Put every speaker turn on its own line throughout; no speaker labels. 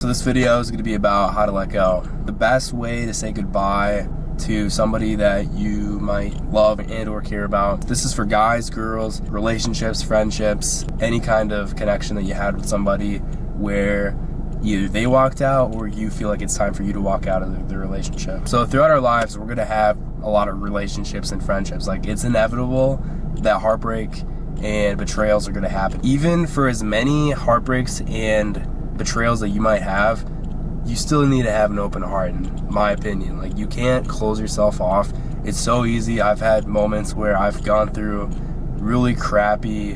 So this video is going to be about how to let go. The best way to say goodbye to somebody that you might love and or care about. This is for guys, girls, relationships, friendships, any kind of connection that you had with somebody where either they walked out or you feel like it's time for you to walk out of the relationship. So throughout our lives, we're going to have a lot of relationships and friendships. Like, it's inevitable that heartbreak and betrayals are going to happen. Even for as many heartbreaks and betrayals that you might have, you still need to have an open heart, in my opinion. Like, you can't close yourself off. It's so easy. I've had moments where I've gone through really crappy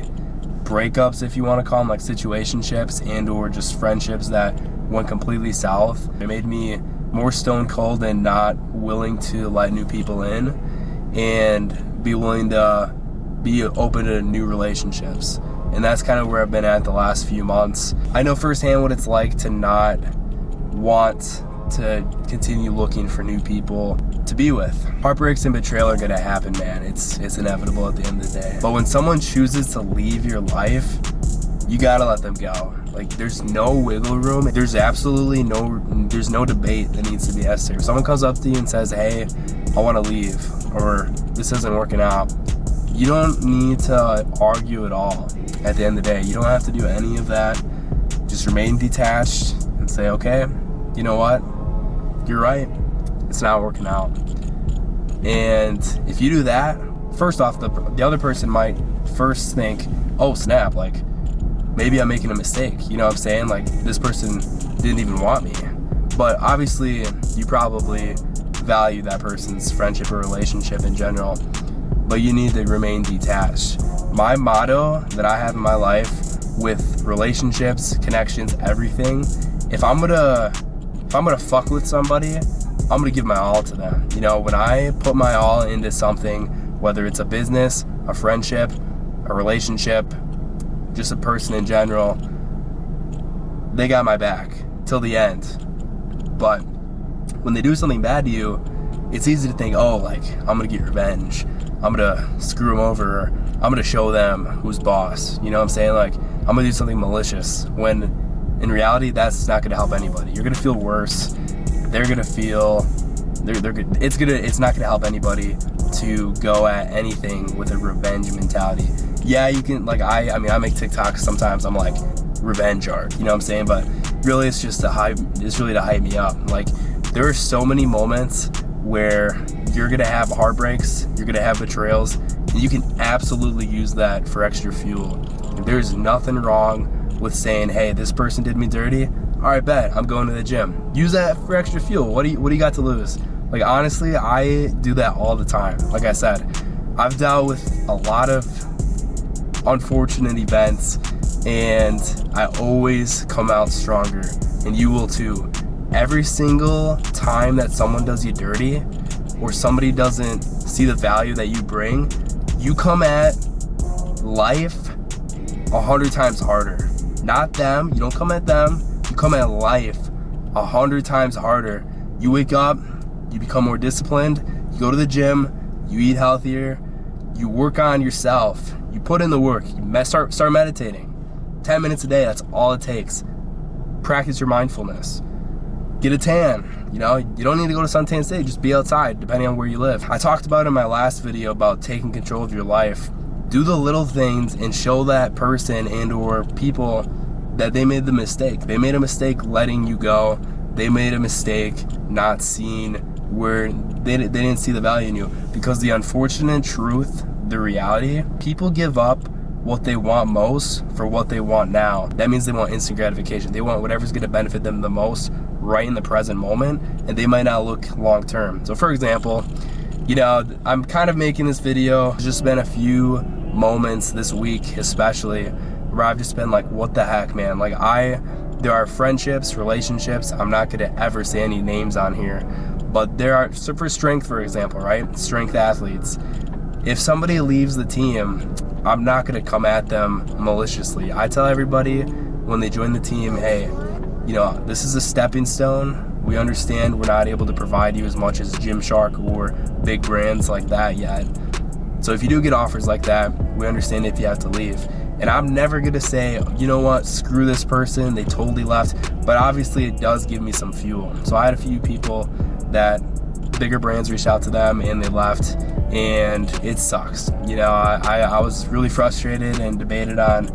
breakups, if you want to call them, like situationships and or just friendships that went completely south. It made me more stone cold and not willing to let new people in and be willing to be open to new relationships. And that's kind of where I've been at the last few months. I know firsthand what it's like to not want to continue looking for new people to be with. Heartbreaks and betrayal are gonna happen, man. It's inevitable at the end of the day. But when someone chooses to leave your life, you gotta let them go. Like, there's no wiggle room. There's absolutely no debate that needs to be asked here. If someone comes up to you and says, hey, I wanna leave, or this isn't working out, you don't need to argue at all. At the end of the day, you don't have to do any of that. Just remain detached and say, okay, you know what? You're right. It's not working out. And if you do that, first off, the other person might first think, oh snap, like maybe I'm making a mistake. You know what I'm saying? Like, this person didn't even want me. But obviously, you probably value that person's friendship or relationship in general. But you need to remain detached. My motto that I have in my life with relationships, connections, everything, if I'm gonna fuck with somebody, I'm gonna give my all to them. You know, when I put my all into something, whether it's a business, a friendship, a relationship, just a person in general, they got my back till the end. But when they do something bad to you, it's easy to think, oh, like, I'm gonna get revenge. I'm gonna screw them over, or I'm gonna show them who's boss. You know what I'm saying? Like, I'm gonna do something malicious, when in reality, that's not gonna help anybody. You're gonna feel worse. They're gonna feel, it's not gonna help anybody to go at anything with a revenge mentality. Yeah, you can, like, I mean, I make TikToks sometimes, I'm like, revenge art, you know what I'm saying? But really, it's just it's really to hype me up. Like, there are so many moments where you're gonna have heartbreaks, you're gonna have betrayals, and you can absolutely use that for extra fuel. There's nothing wrong with saying, hey, this person did me dirty, all right, bet, I'm going to the gym. Use that for extra fuel. What do you got to lose? Like, honestly, I do that all the time. Like I said, I've dealt with a lot of unfortunate events, and I always come out stronger, and you will too. Every single time that someone does you dirty, or somebody doesn't see the value that you bring, you come at life 100 times harder. Not them, you don't come at them, you come at life 100 times harder. You wake up, you become more disciplined, you go to the gym, you eat healthier, you work on yourself, you put in the work, you start meditating. 10 minutes a day, that's all it takes. Practice your mindfulness. Get a tan. You know, you don't need to go to suntan state, just be outside, depending on where you live. I talked about in my last video about taking control of your life. Do the little things and show that person and or people that they made the mistake. They made a mistake letting you go. They made a mistake not seeing where they didn't see the value in you. Because the unfortunate truth, the reality, people give up what they want most for what they want now. That means they want instant gratification. They want whatever's gonna benefit them the most right in the present moment, and they might not look long term. So for example, you know, I'm kind of making this video. There's just been a few moments this week especially where I've just been like, what the heck, man? Like, there are friendships, relationships, I'm not gonna ever say any names on here, but there are, so for strength, for example, right? Strength athletes. If somebody leaves the team, I'm not gonna come at them maliciously. I tell everybody when they join the team, hey, you know, this is a stepping stone. We understand we're not able to provide you as much as Gymshark or big brands like that yet. So if you do get offers like that, we understand if you have to leave. And I'm never gonna say, you know what, screw this person, they totally left. But obviously it does give me some fuel. So I had a few people that bigger brands reached out to them and they left, and it sucks. You know, I was really frustrated and debated on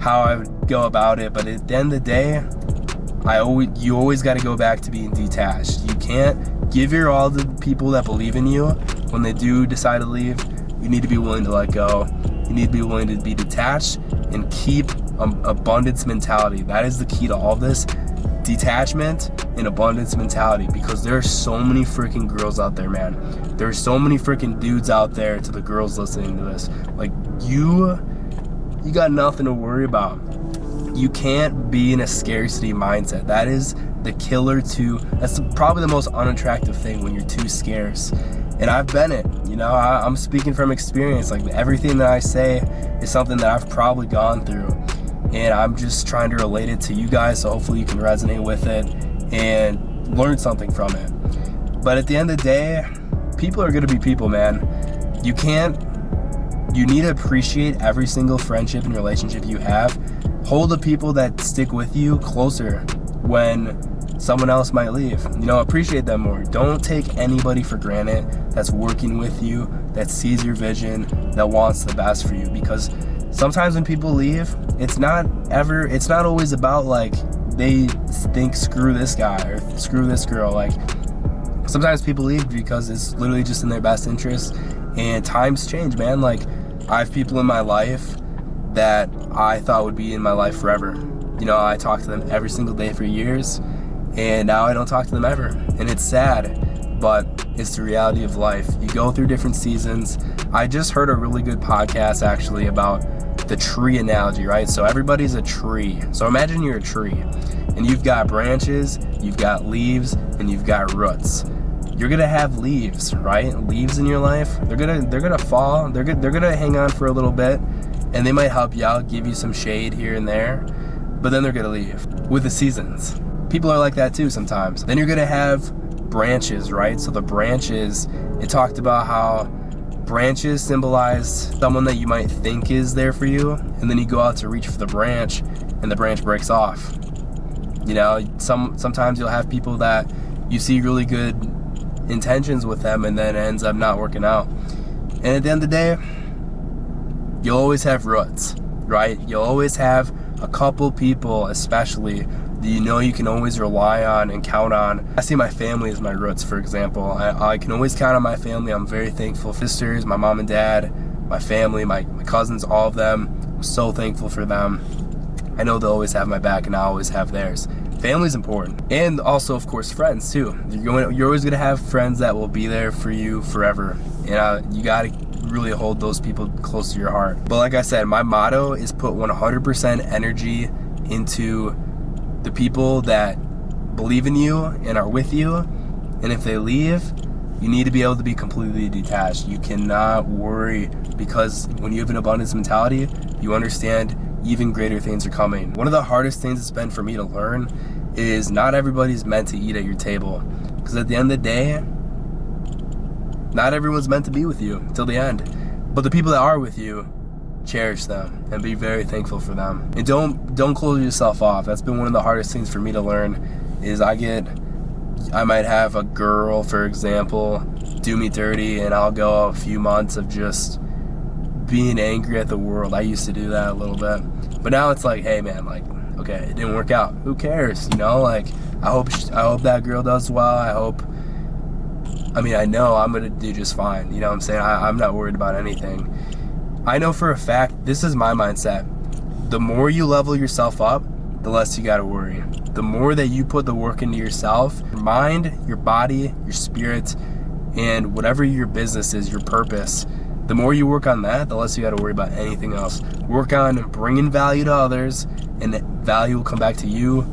how I would go about it, but at the end of the day, you always got to go back to being detached. You can't give your all to people that believe in you. When they do decide to leave, you need to be willing to let go. You need to be willing to be detached and keep abundance mentality. That is the key to all this. Detachment and abundance mentality, because there are so many freaking girls out there, man. There's so many freaking dudes out there, to the girls listening to this. Like, you got nothing to worry about. You can't be in a scarcity mindset. That is the killer that's probably the most unattractive thing, when you're too scarce. And I've been it, you know, I'm speaking from experience. Like, everything that I say is something that I've probably gone through. And I'm just trying to relate it to you guys, so hopefully you can resonate with it and learn something from it. But at the end of the day, people are gonna be people, man. You need to appreciate every single friendship and relationship you have. Hold the people that stick with you closer when someone else might leave. You know, appreciate them more. Don't take anybody for granted that's working with you, that sees your vision, that wants the best for you. Because sometimes when people leave, it's not always about like they think screw this guy or screw this girl. Like, sometimes people leave because it's literally just in their best interest, and times change, man. Like, I have people in my life that I thought would be in my life forever. You know, I talked to them every single day for years, and now I don't talk to them ever. And it's sad, but it's the reality of life. You go through different seasons. I just heard a really good podcast actually about the tree analogy, right? So everybody's a tree. So imagine you're a tree, and you've got branches, you've got leaves, and you've got roots. You're gonna have leaves, right? Leaves in your life. They're gonna fall. They're gonna hang on for a little bit, and they might help you out, give you some shade here and there, but then they're gonna leave with the seasons. People are like that too sometimes. Then you're gonna have branches, right? So the branches, it talked about how branches symbolize someone that you might think is there for you, and then you go out to reach for the branch, and the branch breaks off. You know, sometimes you'll have people that you see really good intentions with them, and then it ends up not working out. And at the end of the day, you'll always have roots, right? You'll always have a couple people, especially, that you know you can always rely on and count on. I see my family as my roots, for example. I can always count on my family. I'm very thankful. Sisters, my mom and dad, my family, my cousins, all of them. I'm so thankful for them. I know they'll always have my back, and I always have theirs. Family's important. And also, of course, friends too. You're always gonna have friends that will be there for you forever. And you gotta really hold those people close to your heart. But like I said, my motto is put 100% energy into the people that believe in you and are with you. And if they leave, you need to be able to be completely detached. You cannot worry, because when you have an abundance mentality, you understand even greater things are coming. One of the hardest things it's been for me to learn is not everybody's meant to eat at your table. Because at the end of the day, not everyone's meant to be with you till the end. But the people that are with you, cherish them and be very thankful for them. And don't close yourself off. That's been one of the hardest things for me to learn. Is I might have a girl, for example, do me dirty, and I'll go a few months of just being angry at the world. I used to do that a little bit, but now it's like, hey man, like, okay, it didn't work out. Who cares? You know, like, I hope that girl does well. I know I'm gonna do just fine. You know what I'm saying? I'm not worried about anything. I know for a fact, this is my mindset. The more you level yourself up, the less you gotta worry. The more that you put the work into yourself, your mind, your body, your spirit, and whatever your business is, your purpose, the more you work on that, the less you gotta worry about anything else. Work on bringing value to others, and value will come back to you.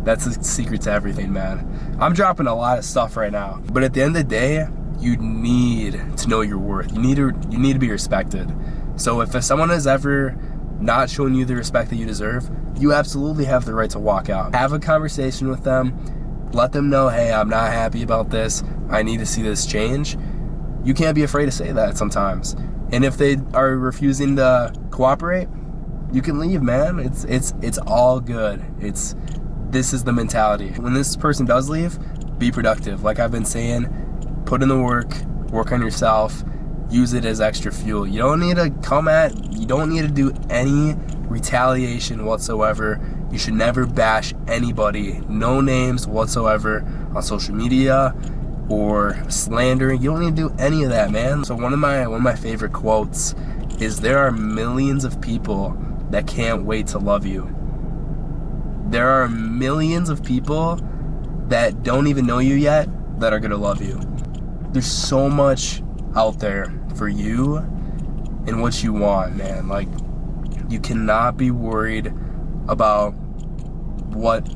That's the secret to everything, man. I'm dropping a lot of stuff right now, but at the end of the day, you need to know your worth. You need to be respected. So if someone has ever not shown you the respect that you deserve, you absolutely have the right to walk out. Have a conversation with them. Let them know, hey, I'm not happy about this. I need to see this change. you can't be afraid to say that sometimes. And if they are refusing to cooperate, you can leave, man. It's all good. This is the mentality. When this person does leave, be productive. Like I've been saying, put in the work on yourself, use it as extra fuel. You don't need to do any retaliation whatsoever. You should never bash anybody, no names whatsoever on social media or slandering. You don't need to do any of that, man. So one of my favorite quotes is, there are millions of people that can't wait to love you. There are millions of people that don't even know you yet that are gonna love you. There's so much out there for you and what you want, man. Like, you cannot be worried about what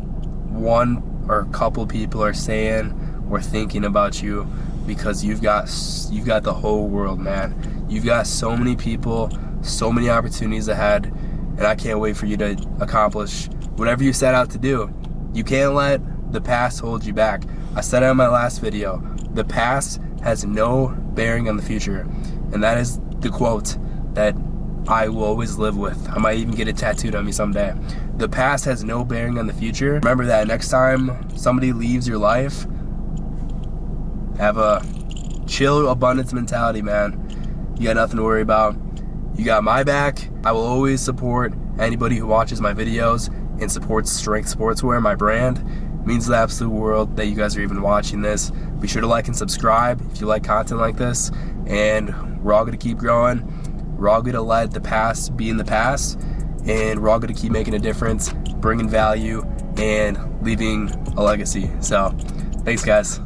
one or a couple people are saying or thinking about you, because you've got the whole world, man. You've got so many people, so many opportunities ahead, and I can't wait for you to accomplish whatever you set out to do. You can't let the past hold you back. I said it in my last video, the past has no bearing on the future, and that is the quote that I will always live with. I might even get it tattooed on me someday. The past has no bearing on the future. Remember that next time somebody leaves your life, have a chill abundance mentality, man. You got nothing to worry about. You got my back. I will always support anybody who watches my videos and supports Strength Sportswear, my brand. It means the absolute world that you guys are even watching this. Be sure to like and subscribe if you like content like this, and we're all gonna keep growing. We're all gonna let the past be in the past, and we're all gonna keep making a difference, bringing value, and leaving a legacy. So, thanks guys.